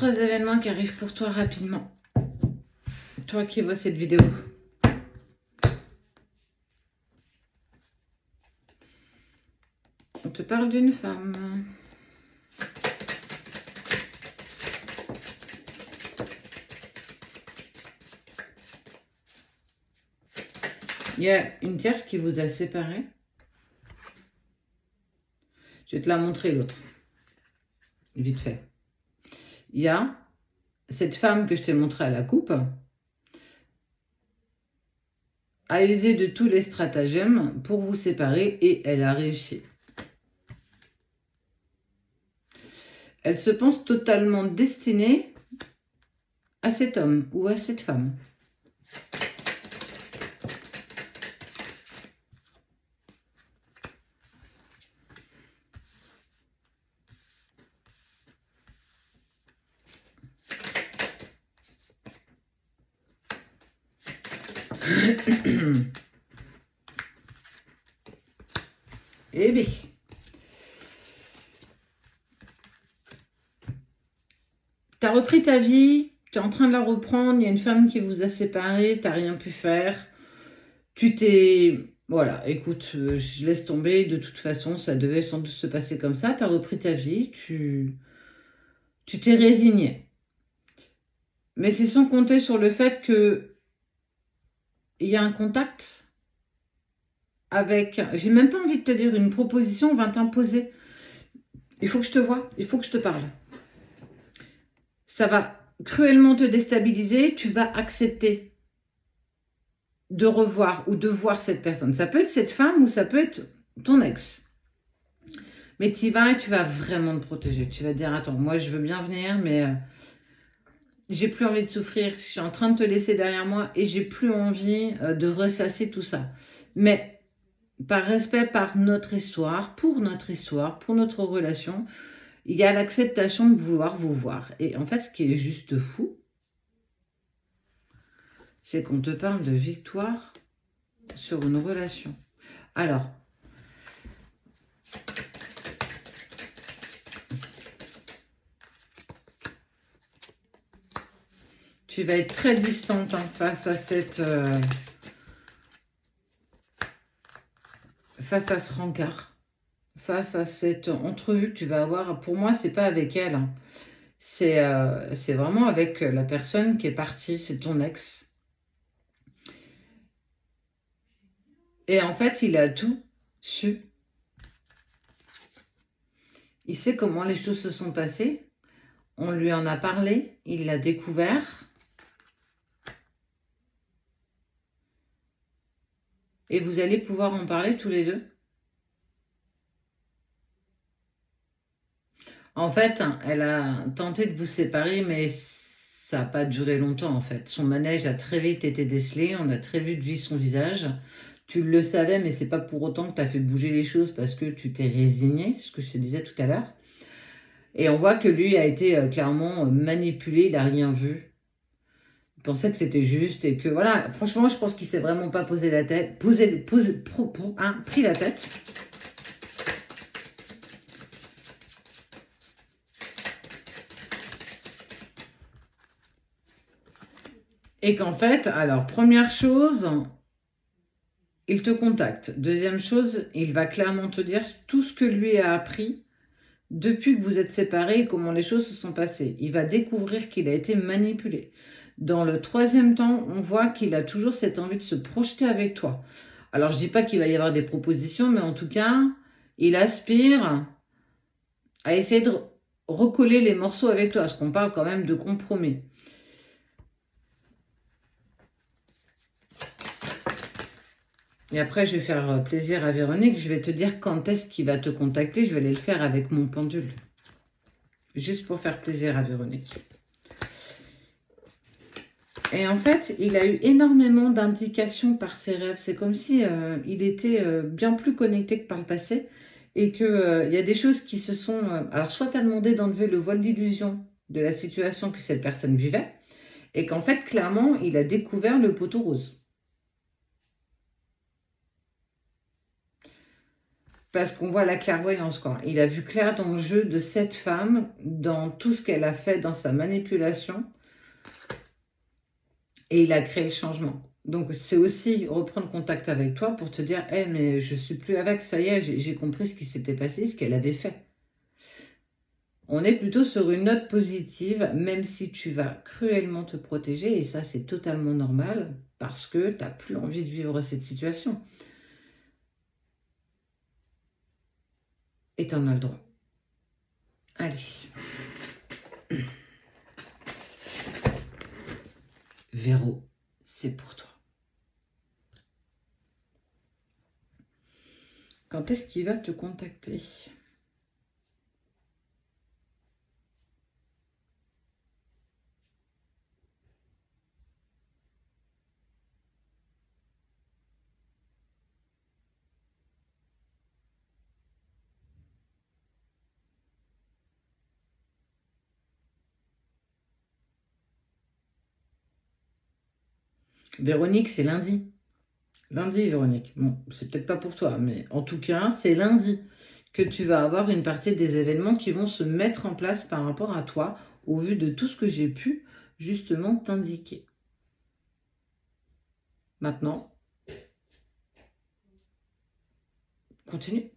3 événements qui arrivent pour toi rapidement. Toi qui vois cette vidéo. On te parle d'une femme. Il y a une tierce qui vous a séparé. Je vais te la montrer l'autre. Vite fait. Il y a cette femme que je t'ai montrée à la coupe. A usé de tous les stratagèmes pour vous séparer et elle a réussi. Elle se pense totalement destinée à cet homme ou à cette femme. Eh bien, tu as repris ta vie, tu es en train de la reprendre, il y a une femme qui vous a séparé, tu n'as rien pu faire. Tu t'es... Voilà, écoute, je laisse tomber, de toute façon, ça devait sans doute se passer comme ça. Tu as repris ta vie, tu t'es résigné. Mais c'est sans compter sur le fait que il y a un contact avec... J'ai même pas envie de te dire une proposition, on va t'imposer. Il faut que je te voie, il faut que je te parle. Ça va cruellement te déstabiliser, tu vas accepter de revoir ou de voir cette personne. Ça peut être cette femme ou ça peut être ton ex. Mais tu y vas et tu vas vraiment te protéger. Tu vas te dire, attends, moi je veux bien venir, mais j'ai plus envie de souffrir. Je suis en train de te laisser derrière moi et j'ai plus envie de ressasser tout ça. Mais par respect pour notre histoire, pour notre relation, il y a l'acceptation de vouloir vous voir. Et en fait, ce qui est juste fou, c'est qu'on te parle de victoire sur une relation. Alors, tu vas être très distante face à cette... face à ce rencard, face à cette entrevue que tu vas avoir. Pour moi, c'est pas avec elle. Hein. C'est vraiment avec la personne qui est partie, c'est ton ex. Et en fait, il a tout su. Il sait comment les choses se sont passées. On lui en a parlé, il l'a découvert. Et vous allez pouvoir en parler tous les deux. En fait, elle a tenté de vous séparer, mais ça n'a pas duré longtemps, en fait. Son manège a très vite été décelé, on a très vite vu son visage. Tu le savais, mais c'est pas pour autant que tu as fait bouger les choses parce que tu t'es résigné, c'est ce que je te disais tout à l'heure. Et on voit que lui a été clairement manipulé, il n'a rien vu. Il pensait que c'était juste et que voilà, franchement, je pense qu'il s'est vraiment pas posé la tête, pris la tête. Et qu'en fait, alors, première chose, il te contacte. Deuxième chose, il va clairement te dire tout ce que lui a appris depuis que vous êtes séparés et comment les choses se sont passées. Il va découvrir qu'il a été manipulé. Dans le troisième temps, on voit qu'il a toujours cette envie de se projeter avec toi. Alors, je ne dis pas qu'il va y avoir des propositions, mais en tout cas, il aspire à essayer de recoller les morceaux avec toi, parce qu'on parle quand même de compromis. Et après, je vais faire plaisir à Véronique. Je vais te dire quand est-ce qu'il va te contacter. Je vais aller le faire avec mon pendule. Juste pour faire plaisir à Véronique. Et en fait, il a eu énormément d'indications par ses rêves. C'est comme si il était bien plus connecté que par le passé. Et qu'il y a des choses qui se sont... alors, soit tu as demandé d'enlever le voile d'illusion de la situation que cette personne vivait. Et qu'en fait, clairement, il a découvert le poteau rose. Parce qu'on voit la clairvoyance, quoi. Il a vu clair dans le jeu de cette femme, dans tout ce qu'elle a fait, dans sa manipulation. Et il a créé le changement. Donc, c'est aussi reprendre contact avec toi pour te dire, hey, mais je suis plus avec, ça y est, j'ai compris ce qui s'était passé, ce qu'elle avait fait. On est plutôt sur une note positive, même si tu vas cruellement te protéger, et ça, c'est totalement normal, parce que tu n'as plus envie de vivre cette situation. Et tu en as le droit. Allez. Véro, c'est pour toi. Quand est-ce qu'il va te contacter ? Véronique, c'est lundi. Lundi, Véronique. Bon, c'est peut-être pas pour toi, mais en tout cas, c'est lundi que tu vas avoir une partie des événements qui vont se mettre en place par rapport à toi, au vu de tout ce que j'ai pu justement t'indiquer. Maintenant, continue.